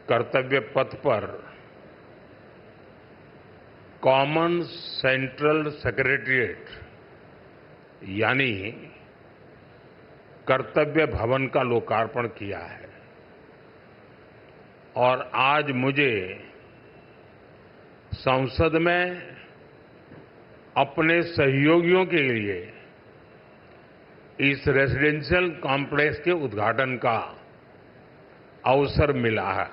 कर्तव्य पथ पर कॉमन सेंट्रल सेक्रेटेरिएट यानी कर्तव्य भवन का लोकार्पण किया है और आज मुझे संसद में अपने सहयोगियों के लिए इस रेजिडेंशियल कॉम्प्लेक्स के उद्घाटन का अवसर मिला है।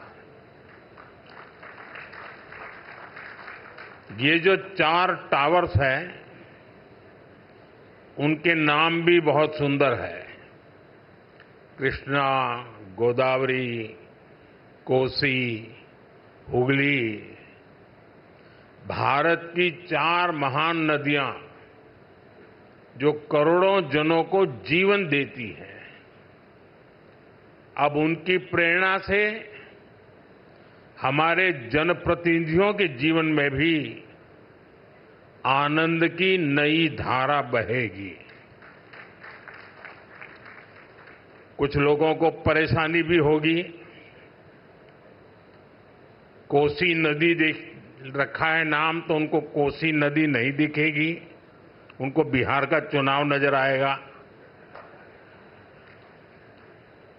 ये जो 4 टावर्स हैं, उनके नाम भी बहुत सुंदर है। कृष्णा, गोदावरी, कोसी, हुगली। भारत की 4 महान नदियां जो करोड़ों जनों को जीवन देती हैं, अब उनकी प्रेरणा से हमारे जनप्रतिनिधियों के जीवन में भी आनंद की नई धारा बहेगी। कुछ लोगों को परेशानी भी होगी। कोसी नदी देख रखा है नाम, तो उनको कोसी नदी नहीं दिखेगी, उनको बिहार का चुनाव नजर आएगा।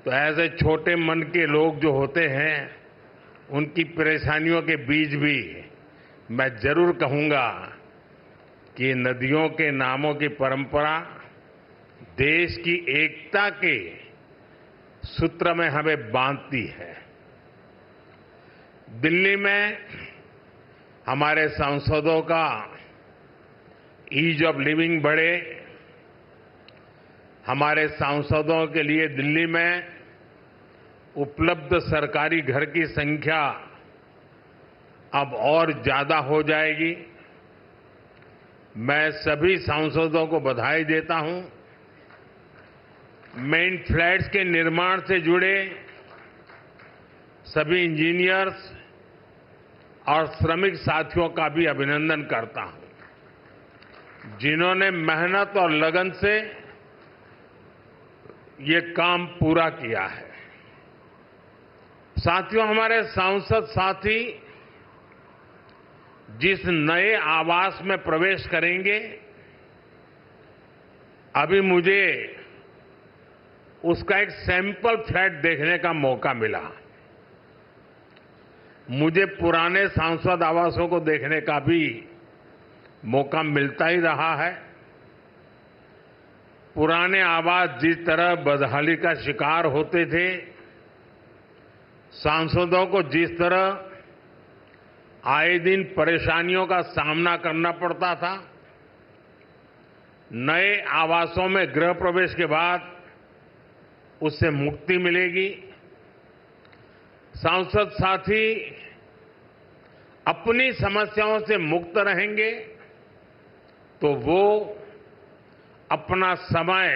तो ऐसे छोटे मन के लोग जो होते हैं, उनकी परेशानियों के बीच भी मैं जरूर कहूंगा कि नदियों के नामों की परंपरा देश की एकता के सूत्र में हमें बांधती है। दिल्ली में हमारे सांसदों का ईज ऑफ लिविंग बढ़े, हमारे सांसदों के लिए दिल्ली में उपलब्ध सरकारी घर की संख्या अब और ज्यादा हो जाएगी। मैं सभी सांसदों को बधाई देता हूं। मेन फ्लैट्स के निर्माण से जुड़े सभी इंजीनियर्स और श्रमिक साथियों का भी अभिनंदन करता हूं, जिन्होंने मेहनत और लगन से ये काम पूरा किया है। साथियों, हमारे सांसद साथी जिस नए आवास में प्रवेश करेंगे, अभी मुझे उसका एक सैंपल फ्लैट देखने का मौका मिला। मुझे पुराने सांसद आवासों को देखने का भी मौका मिलता ही रहा है। पुराने आवास जिस तरह बदहाली का शिकार होते थे, सांसदों को जिस तरह आए दिन परेशानियों का सामना करना पड़ता था, नए आवासों में गृह प्रवेश के बाद उससे मुक्ति मिलेगी। सांसद साथी अपनी समस्याओं से मुक्त रहेंगे तो वो अपना समय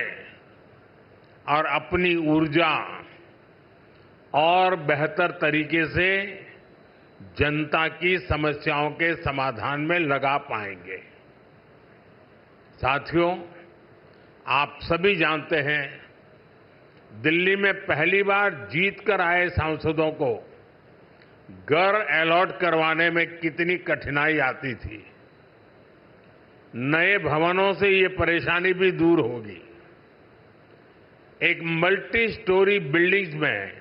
और अपनी ऊर्जा और बेहतर तरीके से जनता की समस्याओं के समाधान में लगा पाएंगे। साथियों, आप सभी जानते हैं, दिल्ली में पहली बार जीत कर आए सांसदों को घर अलॉट करवाने में कितनी कठिनाई आती थी। नए भवनों से ये परेशानी भी दूर होगी। एक मल्टी स्टोरी बिल्डिंग्स में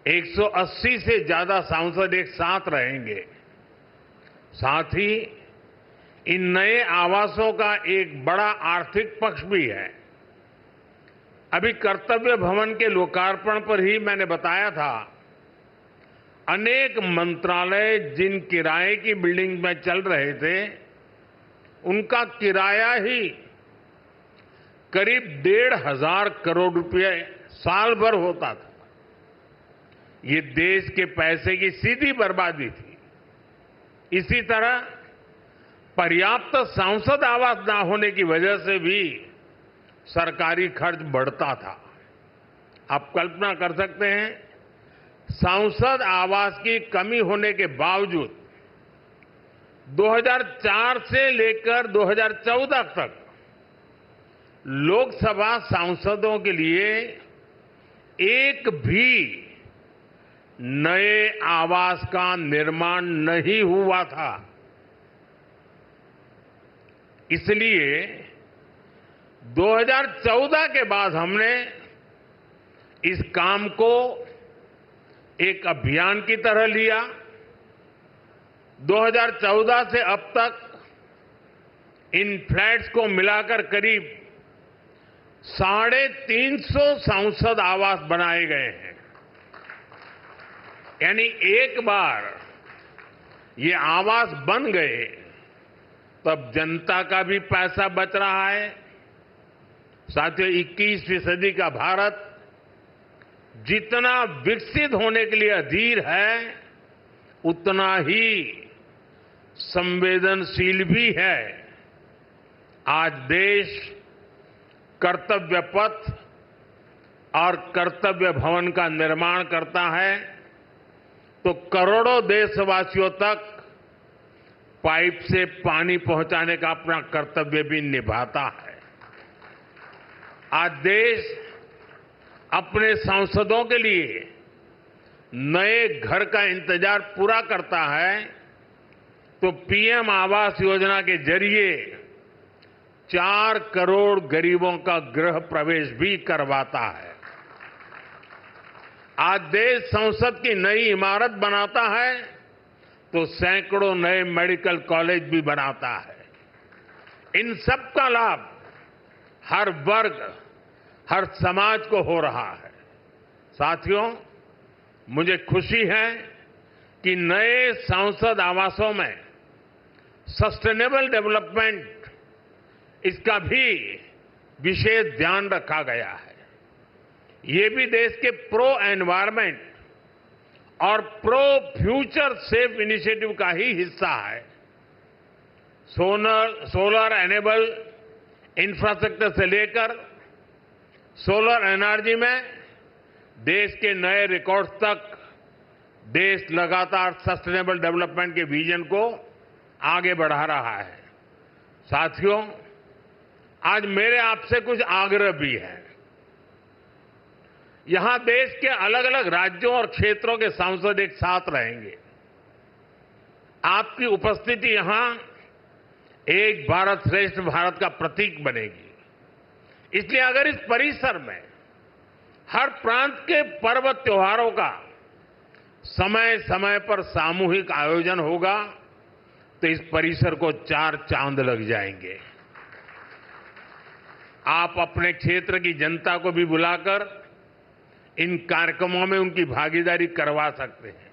180 से ज्यादा सांसद एक साथ रहेंगे। साथ ही इन नए आवासों का एक बड़ा आर्थिक पक्ष भी है। अभी कर्तव्य भवन के लोकार्पण पर ही मैंने बताया था, अनेक मंत्रालय जिन किराए की बिल्डिंग में चल रहे थे, उनका किराया ही करीब 1,500 करोड़ रुपए साल भर होता था। ये देश के पैसे की सीधी बर्बादी थी। इसी तरह पर्याप्त सांसद आवास न होने की वजह से भी सरकारी खर्च बढ़ता था। आप कल्पना कर सकते हैं, सांसद आवास की कमी होने के बावजूद 2004 से लेकर 2014 तक लोकसभा सांसदों के लिए एक भी नए आवास का निर्माण नहीं हुआ था। इसलिए 2014 के बाद हमने इस काम को एक अभियान की तरह लिया। 2014 से अब तक इन फ्लैट्स को मिलाकर करीब 350 सांसद आवास बनाए गए हैं। यानी एक बार ये आवास बन गए तब जनता का भी पैसा बच रहा है। साथियों, 21वीं सदी का भारत जितना विकसित होने के लिए अधीर है, उतना ही संवेदनशील भी है। आज देश कर्तव्य पथ और कर्तव्य भवन का निर्माण करता है तो करोड़ों देशवासियों तक पाइप से पानी पहुंचाने का अपना कर्तव्य भी निभाता है। आज देश अपने सांसदों के लिए नए घर का इंतजार पूरा करता है तो पीएम आवास योजना के जरिए 4 करोड़ गरीबों का गृह प्रवेश भी करवाता है। आज देश संसद की नई इमारत बनाता है तो सैकड़ों नए मेडिकल कॉलेज भी बनाता है। इन सब का लाभ हर वर्ग, हर समाज को हो रहा है। साथियों, मुझे खुशी है कि नए संसद आवासों में सस्टेनेबल डेवलपमेंट, इसका भी विशेष ध्यान रखा गया है। ये भी देश के प्रो एनवायरमेंट और प्रो फ्यूचर सेफ इनिशिएटिव का ही हिस्सा है। सोलर एनेबल इंफ्रास्ट्रक्चर से लेकर सोलर एनर्जी में देश के नए रिकॉर्ड्स तक देश लगातार सस्टेनेबल डेवलपमेंट के विजन को आगे बढ़ा रहा है। साथियों, आज मेरे आपसे कुछ आग्रह भी है। यहां देश के अलग अलग राज्यों और क्षेत्रों के सांसद एक साथ रहेंगे। आपकी उपस्थिति यहां एक भारत श्रेष्ठ भारत का प्रतीक बनेगी। इसलिए अगर इस परिसर में हर प्रांत के पर्व त्योहारों का समय समय पर सामूहिक आयोजन होगा तो इस परिसर को 4 चांद लग जाएंगे। आप अपने क्षेत्र की जनता को भी बुलाकर इन कार्यक्रमों में उनकी भागीदारी करवा सकते हैं।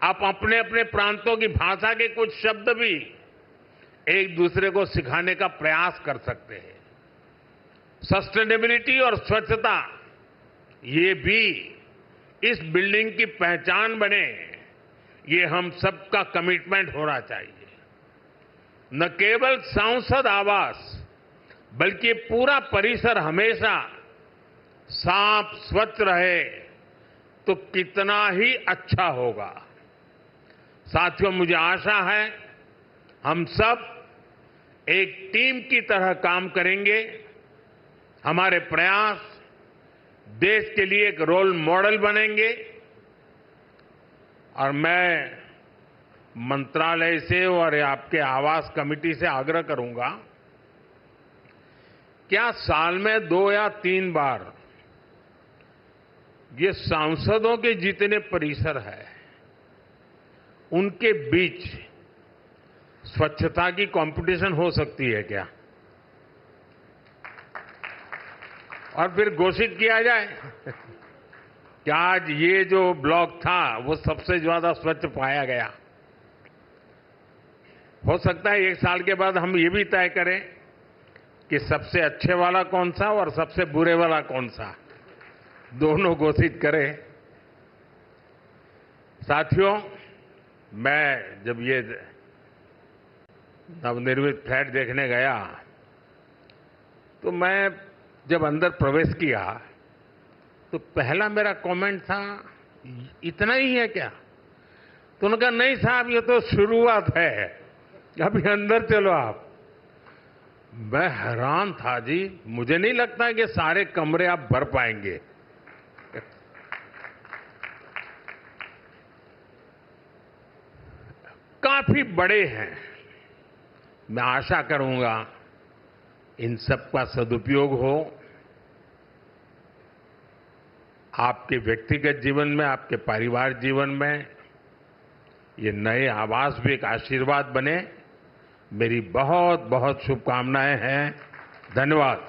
आप अपने अपने प्रांतों की भाषा के कुछ शब्द भी एक दूसरे को सिखाने का प्रयास कर सकते हैं। सस्टेनेबिलिटी और स्वच्छता, ये भी इस बिल्डिंग की पहचान बने, ये हम सबका कमिटमेंट होना चाहिए। न केवल सांसद आवास बल्कि पूरा परिसर हमेशा साफ स्वच्छ रहे तो कितना ही अच्छा होगा। साथियों, मुझे आशा है हम सब एक टीम की तरह काम करेंगे। हमारे प्रयास देश के लिए एक रोल मॉडल बनेंगे और मैं मंत्रालय से और आपके आवास कमेटी से आग्रह करूंगा, क्या साल में 2 या 3 बार ये सांसदों के जितने परिसर है उनके बीच स्वच्छता की कंपटीशन हो सकती है क्या? और फिर घोषित किया जाए कि आज ये जो ब्लॉक था वो सबसे ज्यादा स्वच्छ पाया गया। हो सकता है 1 साल के बाद हम ये भी तय करें कि सबसे अच्छे वाला कौन सा और सबसे बुरे वाला कौन सा, दोनों घोषित करें। साथियों, मैं जब ये नवनिर्मित फ्लैट देखने गया तो मैं जब अंदर प्रवेश किया तो पहला मेरा कमेंट था, इतना ही है क्या? तो उन्होंने कहा, नहीं साहब, ये तो शुरुआत है, अभी अंदर चलो आप। मैं हैरान था जी, मुझे नहीं लगता कि सारे कमरे आप भर पाएंगे। काफी बड़े हैं। मैं आशा करूंगा इन सब का सदुपयोग हो, आपके व्यक्तिगत जीवन में, आपके परिवार जीवन में ये नए आवास भी एक आशीर्वाद बने। मेरी बहुत बहुत शुभकामनाएं हैं। धन्यवाद।